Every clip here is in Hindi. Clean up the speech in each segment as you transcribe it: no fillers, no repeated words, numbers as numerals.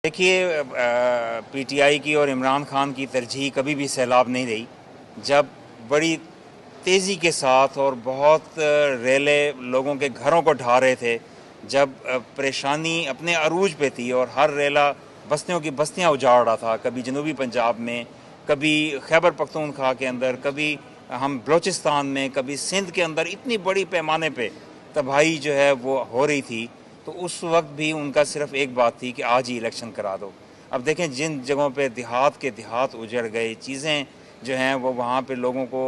देखिए, पीटीआई की और इमरान खान की तरजीह कभी भी सैलाब नहीं रही। जब बड़ी तेज़ी के साथ और बहुत रेले लोगों के घरों को ढा रहे थे, जब परेशानी अपने अरूज पे थी और हर रेला बस्तियों की बस्तियां उजाड़ रहा था, कभी जनूबी पंजाब में, कभी खैबर पख्तूनख्वा के अंदर, कभी हम बलूचिस्तान में, कभी सिंध के अंदर इतनी बड़ी पैमाने पे तबाही जो है वो हो रही थी, तो उस वक्त भी उनका सिर्फ एक बात थी कि आज ही इलेक्शन करा दो। अब देखें, जिन जगहों पे देहात के देहात उजड़ गए, चीज़ें जो हैं वो वहाँ पे लोगों को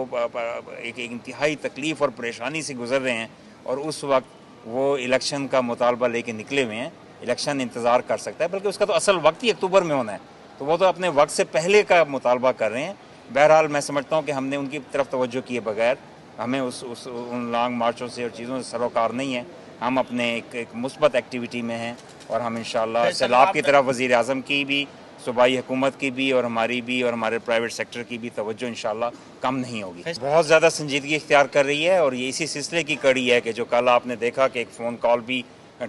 एक इंतहाई तकलीफ़ और परेशानी से गुजर रहे हैं, और उस वक्त वो इलेक्शन का मुतालबा लेके निकले हुए हैं। इलेक्शन इंतज़ार कर सकता है, बल्कि उसका तो असल वक्त ही अक्टूबर में होना है, तो वो तो अपने वक्त से पहले का मुतालबा कर रहे हैं। बहरहाल मैं समझता हूँ कि हमने उनकी तरफ तवज्जो किए बगैर हमें उन लॉन्ग मार्चों से और चीज़ों से सरोकार नहीं है। हम अपने एक मुस्बत एक्टिविटी में हैं, और हम इंशाअल्लाह सैलाब की तरफ वज़ीर आज़म की भी, सूबाई हुकूमत की भी, और हमारी भी, और हमारे प्राइवेट सेक्टर की भी तवज्जो इंशाअल्लाह कम नहीं होगी। बहुत ज़्यादा संजीदगी इख्तियार कर रही है, और ये इसी सिलसिले की कड़ी है कि जो कल आपने देखा कि एक फ़ोन कॉल भी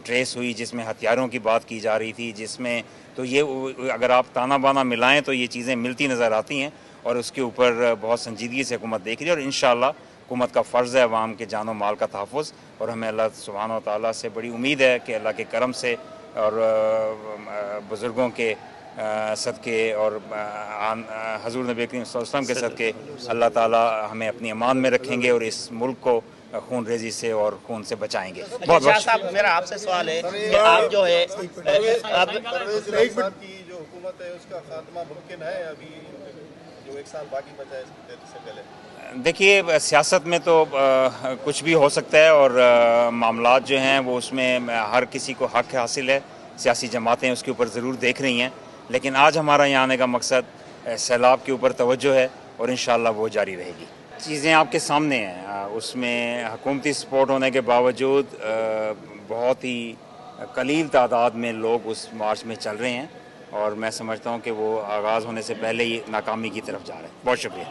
ट्रेस हुई जिसमें हथियारों की बात की जा रही थी, जिसमें तो ये अगर आप ताना बाना मिलाएं तो ये चीज़ें मिलती नज़र आती हैं, और उसके ऊपर बहुत संजीदगी से हुकूमत देख रही है। और इंशाअल्लाह हुकूमत का फ़र्ज़ है अवाम के जान और माल का तहफ़्फ़ुज़, और हमें अल्लाह सुब्हान व तआला से बड़ी उम्मीद है कि अल्लाह के करम से और बुज़ुर्गों के सदक़े और हज़ूर नबी करीम सल्लल्लाहु अलैहि वसल्लम के सदक़े अल्लाह ताला हमें अपनी अमान में रखेंगे और इस मुल्क को खून रेजी से और खून से बचाएंगे। बहुत बहुत साहब, मेरा आपसे सवाल है कि आप जो है अब की जो हुकूमत है उसका खात्मा मुमकिन है अभी जो एक साल बाकी बचा है इससे पहले? देखिए, सियासत में तो कुछ भी हो सकता है, और मामलात जो हैं वो उसमें हर किसी को हक हासिल है। सियासी जमातें उसके ऊपर ज़रूर देख रही हैं, लेकिन आज हमारा यहाँ आने का मकसद सैलाब के ऊपर तवज्जो है, और इंशाअल्लाह वो जारी रहेगी। चीज़ें आपके सामने हैं, उसमें हुकूमती सपोर्ट होने के बावजूद बहुत ही कलील तादाद में लोग उस मार्च में चल रहे हैं, और मैं समझता हूँ कि वो आगाज़ होने से पहले ही नाकामी की तरफ जा रहे हैं। बहुत शुक्रिया।